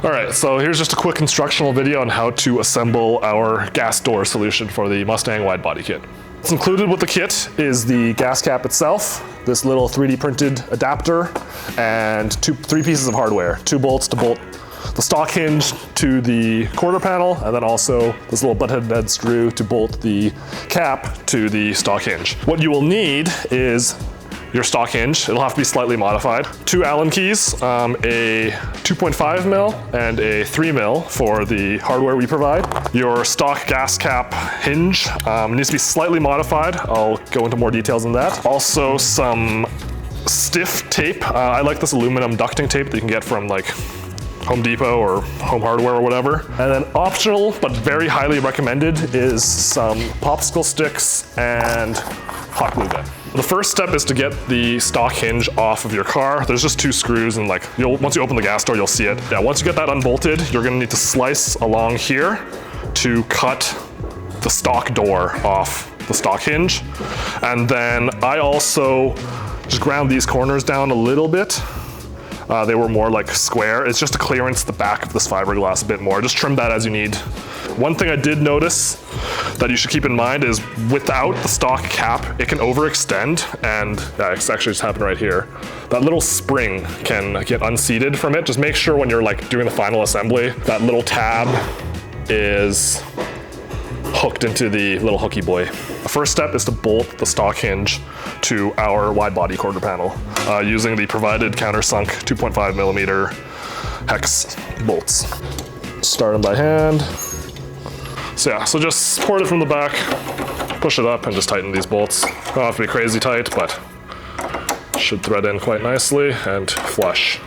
All right, so here's just a quick instructional video on how to assemble our gas door solution for the Mustang Widebody kit. What's included with the kit is the gas cap itself, this little 3D printed adapter, and three pieces of hardware, 2 bolts to bolt the stock hinge to the quarter panel, and then also this little butthead screw to bolt the cap to the stock hinge. What you will need is your stock hinge. It'll have to be slightly modified. 2 Allen keys, a 2.5 mil and a 3 mil for the hardware we provide. Your stock gas cap hinge needs to be slightly modified. I'll go into more details on that. Also some stiff tape. I like this aluminum ducting tape that you can get from like Home Depot or Home Hardware or whatever. And then optional, but very highly recommended, is some popsicle sticks and hot glue gun. The first step is to get the stock hinge off of your car. There's just 2 screws, and like once you open the gas door, you'll see it. Yeah, once you get that unbolted, you're gonna need to slice along here to cut the stock door off the stock hinge. And then I also just ground these corners down a little bit. They were more like square. It's just to clearance the back of this fiberglass a bit more. Just trim that as you need. One thing I did notice that you should keep in mind is without the stock cap, it can overextend, and it's actually just happened right here. That little spring can get unseated from it. Just make sure when you're like doing the final assembly, that little tab is hooked into the little hooky boy. The first step is to bolt the stock hinge to our wide body quarter panel using the provided countersunk 2.5 millimeter hex bolts. Start them by hand. So yeah, so just support it from the back, push it up, and just tighten these bolts. Don't have to be crazy tight, but should thread in quite nicely and flush.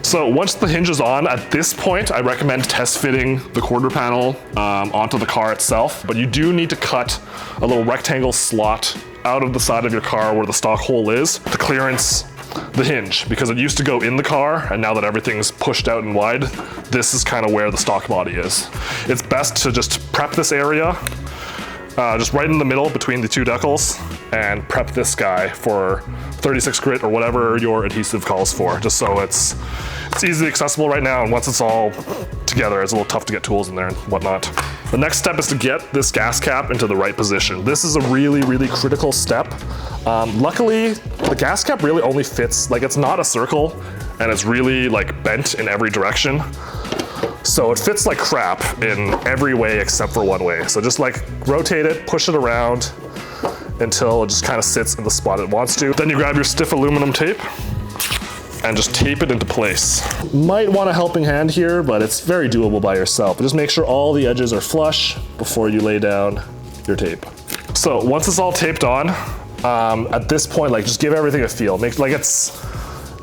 So once the hinge is on, at this point, I recommend test fitting the quarter panel onto the car itself, but you do need to cut a little rectangle slot out of the side of your car where the stock hole is to clearance the hinge, because it used to go in the car, and now that everything's pushed out and wide, this is kind of where the stock body is. It's best to just prep this area, just right in the middle between the 2 decals, and prep this guy for 36 grit or whatever your adhesive calls for, just so it's easily accessible right now, and once it's all together, it's a little tough to get tools in there and whatnot. The next step is to get this gas cap into the right position. This is a really, really critical step. Luckily, the gas cap really only fits, like it's not a circle, and it's really like bent in every direction. So it fits like crap in every way except for one way. So just like rotate it, push it around until it just kind of sits in the spot it wants to. Then you grab your stiff aluminum tape and just tape it into place. Might want a helping hand here, but it's very doable by yourself. But just make sure all the edges are flush before you lay down your tape. So once it's all taped on, at this point, like just give everything a feel. Make like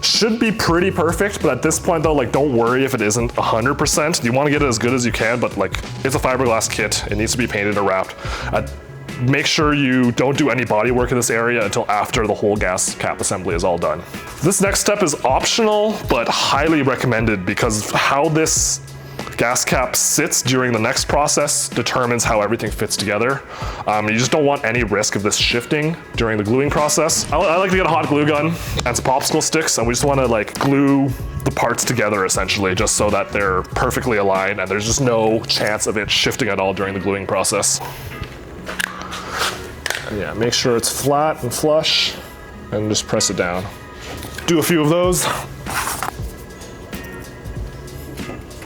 should be pretty perfect, but at this point though, like don't worry if it isn't 100%. You want to get it as good as you can, but like it's a fiberglass kit. It needs to be painted or wrapped. Make sure you don't do any body work in this area until after the whole gas cap assembly is all done. This next step is optional, but highly recommended, because how this gas cap sits during the next process determines how everything fits together. You just don't want any risk of this shifting during the gluing process. I like to get a hot glue gun and some popsicle sticks, and we just want to like glue the parts together essentially, just so that they're perfectly aligned and there's just no chance of it shifting at all during the gluing process. Yeah, make sure it's flat and flush, and just press it down. Do a few of those.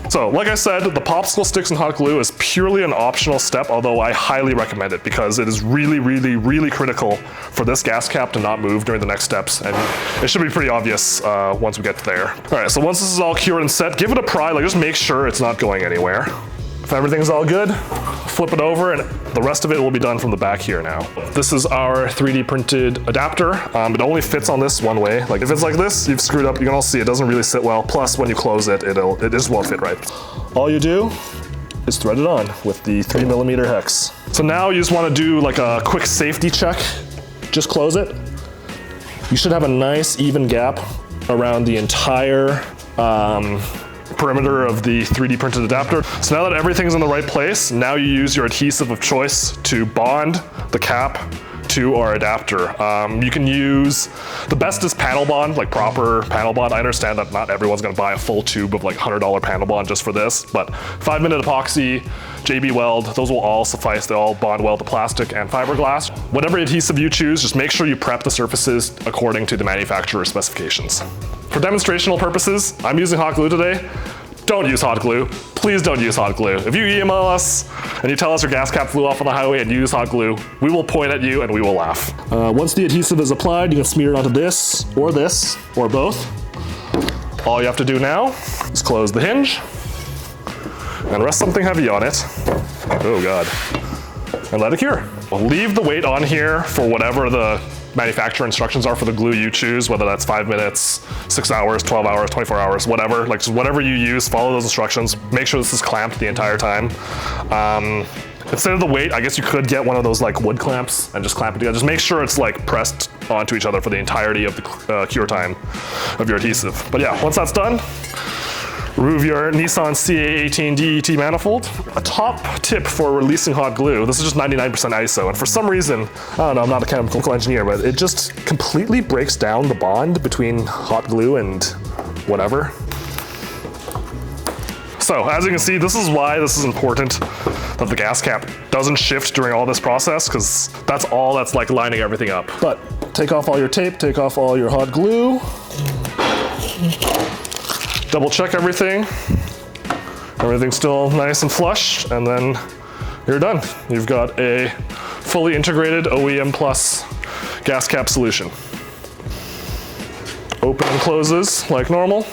So, like I said, the popsicle sticks and hot glue is purely an optional step, although I highly recommend it because it is really, really, really critical for this gas cap to not move during the next steps, and it should be pretty obvious once we get there. All right, so once this is all cured and set, give it a pry, like just make sure it's not going anywhere. If everything's all good, flip it over, and the rest of it will be done from the back here now. This is our 3D printed adapter. It only fits on this one way. Like if it's like this, you've screwed up. You can all see it doesn't really sit well. Plus when you close it, it just won't fit right. All you do is thread it on with the 3 millimeter hex. So now you just want to do like a quick safety check. Just close it. You should have a nice even gap around the entire perimeter of the 3D printed adapter. So now that everything's in the right place, now you use your adhesive of choice to bond the cap to our adapter. You can use, the best is panel bond, like proper panel bond. I understand that not everyone's gonna buy a full tube of like $100 panel bond just for this, but 5-minute epoxy, JB Weld, those will all suffice. They all bond well to plastic and fiberglass. Whatever adhesive you choose, just make sure you prep the surfaces according to the manufacturer's specifications. For demonstrational purposes, I'm using hot glue today. Don't use hot glue. Please don't use hot glue. If you email us and you tell us your gas cap flew off on the highway and you use hot glue, we will point at you and we will laugh. Once the adhesive is applied, you can smear it onto this, or both. All you have to do now is close the hinge and rest something heavy on it. Oh God. And let it cure. We'll leave the weight on here for whatever the manufacturer instructions are for the glue you choose, whether that's 5 minutes, 6 hours, 12 hours, 24 hours, whatever. Like just whatever you use, follow those instructions. Make sure this is clamped the entire time. Instead of the weight, I guess you could get one of those like wood clamps and just clamp it together. Just make sure it's like pressed onto each other for the entirety of the cure time of your adhesive. But yeah, once that's done, remove your Nissan CA18 DET manifold. A top tip for releasing hot glue, this is just 99% ISO, and for some reason, I don't know, I'm not a chemical engineer, but it just completely breaks down the bond between hot glue and whatever. So, as you can see, this is why this is important that the gas cap doesn't shift during all this process, because that's all that's like lining everything up. But take off all your tape, take off all your hot glue. Double check everything. Everything's still nice and flush, and then you're done. You've got a fully integrated OEM Plus gas cap solution. Open and closes like normal.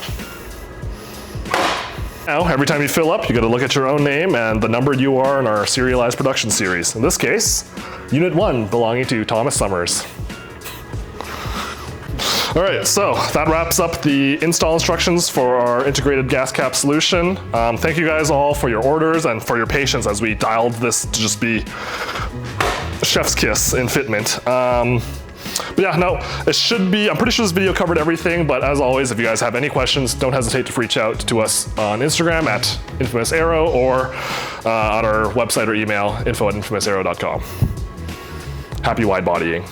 Now, every time you fill up, you gotta look at your own name and the number you are in our serialized production series. In this case, Unit 1 belonging to Thomas Summers. All right, so that wraps up the install instructions for our integrated gas cap solution. Thank you guys all for your orders and for your patience as we dialed this to just be chef's kiss in fitment. But yeah, no, it should be, I'm pretty sure this video covered everything, but as always, if you guys have any questions, don't hesitate to reach out to us on Instagram at Infamous Aero or on our website or email, info@infamousaero.com. Happy wide bodying.